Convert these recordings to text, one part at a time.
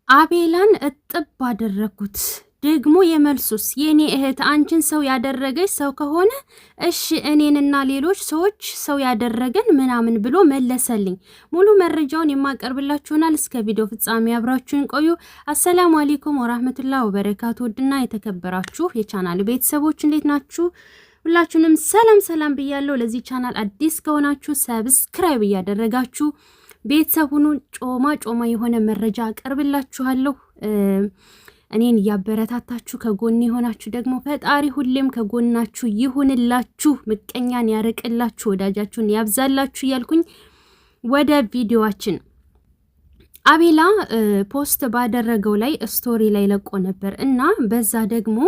አቤላን እጥብ አደረኩት። ደግሞ የመልሱስ የኔ እህት አንቺን ሰው ያደረገች ሰው ከሆነ እሺ እኔንና ሌሎች ሰዎች ሰው ያደረገን ምናምን ብሎ መለሰልኝ። ሙሉ መረጃውን የማቀርብላችሁናል። እስከ ቪዲዮ ፍጻሜ አብራችሁን ቆዩ። አሰላሙ አለይኩም ወራህመቱላሂ ወበረካቱ። ውድና የተከበራችሁ የቻናል ቤተሰቦች እንዴት ናችሁ? ሁላችሁንም ሰላም ብያለሁ። ለዚህ ቻናል አዲስ ከሆናችሁ ሰብስክራይብ እያደረጋችሁ ቤተሰቡን ጮማ የሆነ መረጃ አቀርብላችኋለሁ። እኔን ያበረታታችሁ ከጎን የሆናችሁ ደግሞ ፈጣሪ ሁሌም ከጎናችሁ ይሁንላችሁ፣ ምቀኛን ያርቅላችሁ፣ ወዳጃችሁን ያብዛላችሁ እያልኩኝ ወደ ቪዲዮአችን አቤላ ፖስት ባደረገው ላይ ስቶሪ ላይ ለቆ ነበር እና በዛ ደግሞ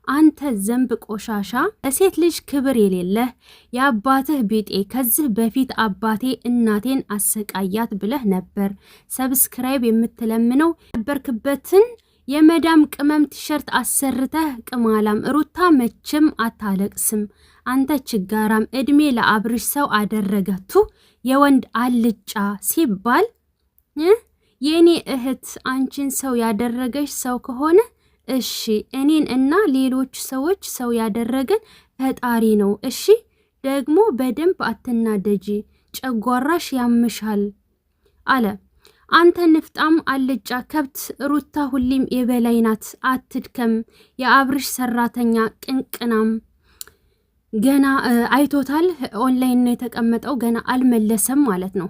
አንተ ዘንብ ቆሻሻ ሴት ልጅ ክብር የሌለህ የአባትህ ቢጤ ከዚህ በፊት አባቴ እናቴን አሰቃያት ብለህ ነበር ሰብስክራይብ የምትለምነው ነበርክበትን የመዳም ቅመም ቲሸርት አሰርተህ ቅማላም ሩታ መቼም አታለቅስም አንተ ችጋራም እድሜ ለአብርሽ ሰው አደረገቱ የወንድ አልጫ ሲባል የኔ እህት አንቺን ሰው ያደረገሽ ሰው ከሆነ እሺ እኔን እና ሌሎች ሰዎች ሰው ያደረገን ፈጣሪ ነው። እሺ ደግሞ በደንብ አትናደጂ፣ ጨጓራሽ ያምሻል አለ። አንተ ንፍጣም አልጫ ከብት ሩታ ሁሌም የበላይ ናት፣ አትድከም። የአብርሽ ሰራተኛ ቅንቅናም ገና አይቶታል። ኦንላይን ነው የተቀመጠው፣ ገና አልመለሰም ማለት ነው።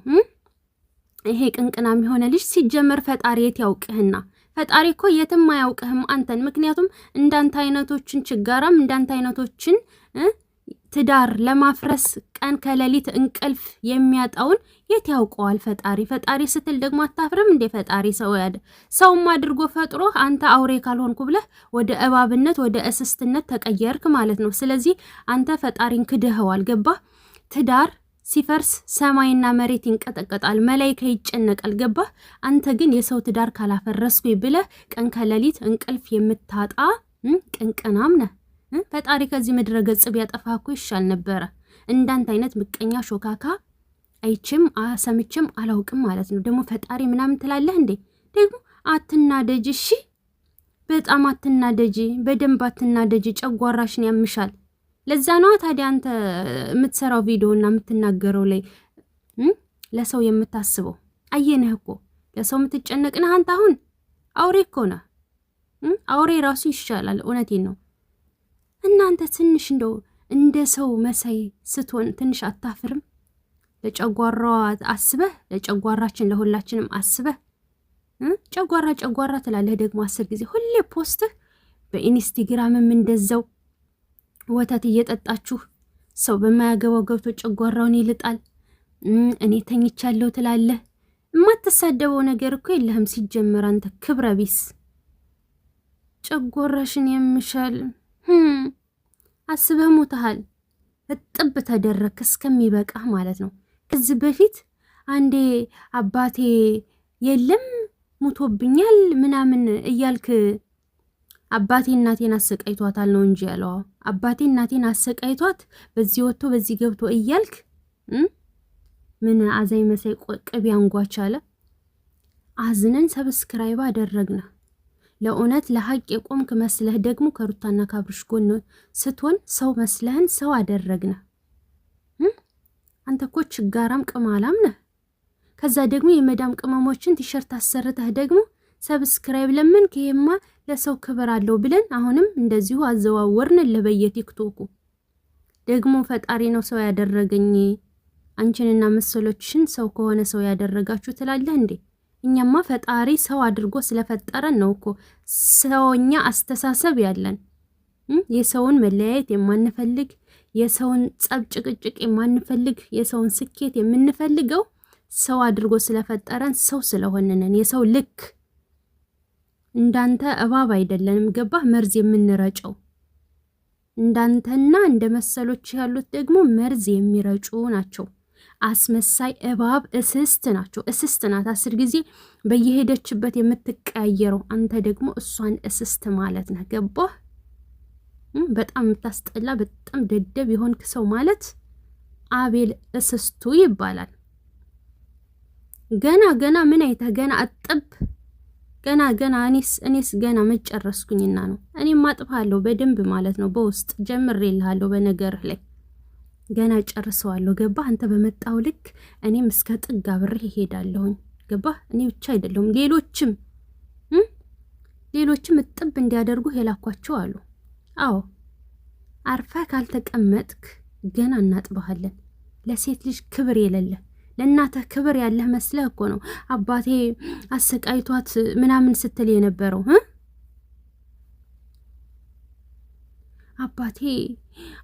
ይሄ ቅንቅናም የሆነ ልጅ ሲጀመር ፈጣሪ የት ያውቅህና? ፈጣሪ እኮ የትም አያውቅህም አንተን። ምክንያቱም እንዳንተ አይነቶችን ችጋራም እንዳንተ አይነቶችን ትዳር ለማፍረስ ቀን ከሌሊት እንቅልፍ የሚያጣውን የት ያውቀዋል ፈጣሪ? ፈጣሪ ስትል ደግሞ አታፍርም እንዴ? ፈጣሪ ሰውም አድርጎ ፈጥሮ አንተ አውሬ ካልሆንኩ ብለህ ወደ እባብነት ወደ እስስትነት ተቀየርክ ማለት ነው። ስለዚህ አንተ ፈጣሪን ክደኸዋል። ገባህ? ትዳር ሲፈርስ ሰማይና መሬት ይንቀጠቀጣል፣ መላእክት ይጨነቃል። ገባህ? አንተ ግን የሰው ትዳር ካላፈረስኩ ብለህ ቀን ከሌሊት እንቅልፍ የምታጣ ቅንቅናም ነህ። ፈጣሪ ከዚህ ምድረ ገጽ ቢያጠፋህ እኮ ይሻል ነበረ። እንዳንተ አይነት ምቀኛ ሾካካ አይችም ሰምችም አላውቅም ማለት ነው። ደግሞ ፈጣሪ ምናምን ትላለህ እንዴ? ደግሞ አትናደጂ፣ እሺ በጣም አትናደጂ፣ በደንብ አትናደጂ፣ ጨጓራሽን ያምሻል። ለዛ ነው ታዲያ አንተ የምትሰራው ቪዲዮና የምትናገረው ላይ ለሰው የምታስበው። አየነህ እኮ ለሰው የምትጨነቅነህ አንተ። አሁን አውሬ እኮ ነህ። አውሬ ራሱ ይሻላል። እውነቴን ነው። እናንተ ትንሽ እንደው እንደ ሰው መሳይ ስትሆን ትንሽ አታፍርም? ለጨጓራዋ አስበህ፣ ለጨጓራችን ለሁላችንም አስበህ ጨጓራ ትላለህ ደግሞ 10 ጊዜ ሁሌ ፖስትህ። በኢንስታግራምም እንደዛው ወተት እየጠጣችሁ ሰው በማያገባው ገብቶ ጨጓራውን ይልጣል። እኔ ተኝቻለሁ ትላለህ። የማትሳደበው ነገር እኮ የለህም ሲጀመር አንተ ክብረ ቢስ። ጨጓራሽን የምሻል አስበህ ሞተሃል። እጥብ ተደረክ እስከሚበቃህ ማለት ነው። ከዚህ በፊት አንዴ አባቴ የለም ሙቶብኛል ምናምን እያልክ አባቴ እናቴን አሰቃይቷታል ነው እንጂ ያለው። አባቴ እናቴን አሰቃይቷት በዚህ ወጥቶ በዚህ ገብቶ እያልክ ምን አዛይ መሳይ ቅቤ አንጓች አለ። አዝነን ሰብስክራይብ አደረግና ለእውነት ለሐቅ የቆምክ መስለህ ደግሞ ከሩታና ካብርሽ ጎን ስትሆን ሰው መስለህን ሰው አደረግና አንተ እኮ ችጋራም ቅማላም ነህ። ከዛ ደግሞ የመዳም ቅመሞችን ቲሸርት አሰርተህ ደግሞ ሰብስክራይብ ለምን ከየማ ለሰው ክብር አለው ብለን አሁንም እንደዚሁ አዘዋወርን ለበየቲክቶኩ። ደግሞ ፈጣሪ ነው ሰው ያደረገኝ አንቺንና መሰሎችሽን ሰው ከሆነ ሰው ያደረጋችሁ ትላለህ እንዴ? እኛማ ፈጣሪ ሰው አድርጎ ስለፈጠረን ነው እኮ ሰውኛ አስተሳሰብ ያለን፣ የሰውን መለያየት የማንፈልግ፣ የሰውን ጸብ ጭቅጭቅ የማንፈልግ፣ የሰውን ስኬት የምንፈልገው ሰው አድርጎ ስለፈጠረን ሰው ስለሆነን የሰው ልክ እንዳንተ እባብ አይደለንም። ገባህ? መርዝ የምንረጨው እንዳንተና እንደ መሰሎች ያሉት ደግሞ መርዝ የሚረጩ ናቸው። አስመሳይ እባብ እስስት ናቸው። እስስት ናት 10 ጊዜ በየሄደችበት የምትቀያየረው። አንተ ደግሞ እሷን እስስት ማለት ነህ። ገባህ? በጣም የምታስጠላ በጣም ደደብ የሆንክ ሰው ማለት አቤል እስስቱ ይባላል። ገና ምን አይተህ ገና አጥብ ገና እኔስ ገና መጨረስኩኝና ነው። እኔም ማጥፋለሁ በደንብ ማለት ነው። በውስጥ ጀምሬልሃለሁ በነገርህ ላይ ገና ጨርሰዋለሁ። ገባ? አንተ በመጣው ልክ እኔም እስከ ጥግ አብሬ እሄዳለሁኝ። ገባ? እኔ ብቻ አይደለሁም ሌሎችም እጥብ እንዲያደርጉ የላኳቸው አሉ። አዎ አርፈ ካልተቀመጥክ ገና እናጥባሃለን። ለሴት ልጅ ክብር የሌለ ለእናተ ክብር ያለህ መስለህ እኮ ነው አባቴ አሰቃይቷት ምናምን ስትል የነበረው አባቴ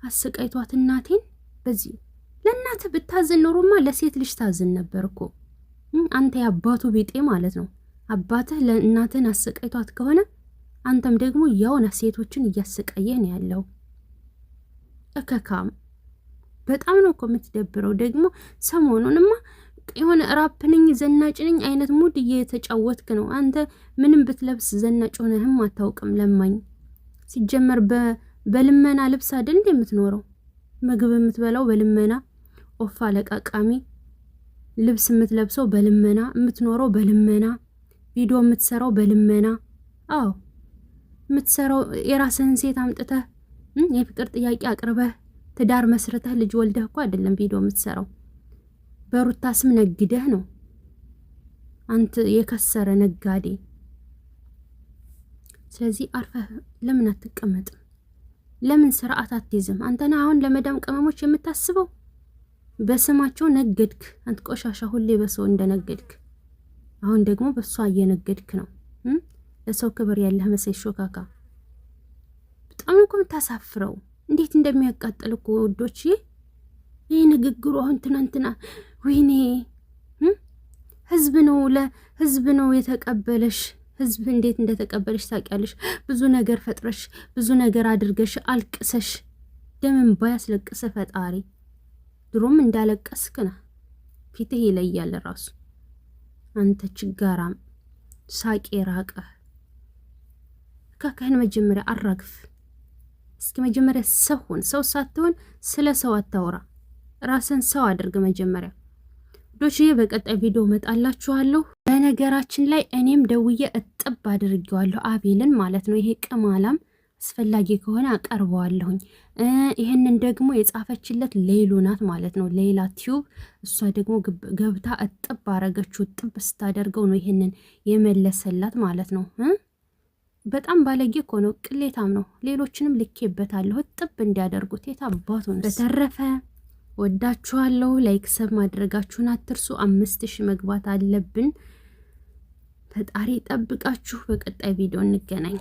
አሰቃይቷት እናቴን። በዚህ ለእናተ ብታዝን ኖሮማ ለሴት ልጅ ታዝን ነበር እኮ። አንተ የአባቱ ቢጤ ማለት ነው። አባትህ ለእናትህን አሰቃይቷት ከሆነ አንተም ደግሞ ያውና ሴቶችን እያሰቃየህ ነው ያለው። እከካም በጣም ነው እኮ የምትደብረው። ደግሞ ሰሞኑንማ የሆነ ራፕንኝ ዘናጭንኝ አይነት ሙድ እየተጫወትክ ነው አንተ። ምንም ብትለብስ ዘናጭ ሆነህም አታውቅም። ለማኝ ሲጀመር በልመና ልብስ አይደል የምትኖረው? ምግብ የምትበላው በልመና፣ ኦፋ ለቃቃሚ ልብስ የምትለብሰው በልመና፣ የምትኖረው በልመና፣ ቪዲዮ የምትሰራው በልመና። አዎ የምትሰራው የራስህን ሴት አምጥተህ የፍቅር ጥያቄ አቅርበህ ትዳር መስርተህ ልጅ ወልደህ እኮ አይደለም ቪዲዮ የምትሰራው። በሩታ ስም ነግደህ ነው አንተ የከሰረ ነጋዴ። ስለዚህ አርፈህ ለምን አትቀመጥም? ለምን ስርዓት አትይዝም? አንተና አሁን ለመዳም ቅመሞች የምታስበው በስማቸው ነገድክ። አንተ ቆሻሻ ሁሌ በሰው እንደነገድክ አሁን ደግሞ በሷ እየነገድክ ነው። ለሰው ክብር ያለህ መሰይ ሾካካ። በጣም እኮ የምታሳፍረው። እንዴት እንደሚያቃጥል እኮ ወዶች። ይሄ ንግግሩ አሁን ትናንትና ወይኔ ህዝብ ነው የተቀበለሽ። ህዝብ እንዴት እንደተቀበለሽ ታውቂያለሽ? ብዙ ነገር ፈጥረሽ ብዙ ነገር አድርገሽ አልቅሰሽ ደምን ባያስለቅሰ ፈጣሪ ድሮም እንዳለቀስክ ነህ። ፊትህ ይለያል ራሱ። አንተ ችጋራም ሳቄ ራቀህ። ካካህን መጀመሪያ አራግፍ። እስኪ መጀመሪያ ሰው ሁን። ሰው ሳትሆን ስለ ሰው አታውራ። ራስን ሰው አድርግ መጀመሪያ። ዶችዬ በቀጣይ ቪዲዮ መጣላችኋለሁ። በነገራችን ላይ እኔም ደውዬ እጥብ አድርጌዋለሁ አቤልን ማለት ነው። ይሄ ቅማላም አስፈላጊ ከሆነ አቀርበዋለሁኝ። ይሄንን ደግሞ የጻፈችለት ሌሉ ናት ማለት ነው። ሌላ ቲዩብ። እሷ ደግሞ ገብታ እጥብ አረገችው። እጥብ ስታደርገው ነው ይሄንን የመለሰላት ማለት ነው። በጣም ባለጌ እኮ ነው፣ ቅሌታም ነው። ሌሎችንም ልኬበታለሁ እጥብ እንዲያደርጉት። የታባቱ ነው። በተረፈ ወዳችኋለሁ። ላይክ ሰብ ማድረጋችሁን አትርሱ። 5000 መግባት አለብን። ፈጣሪ ጠብቃችሁ። በቀጣይ ቪዲዮ እንገናኝ።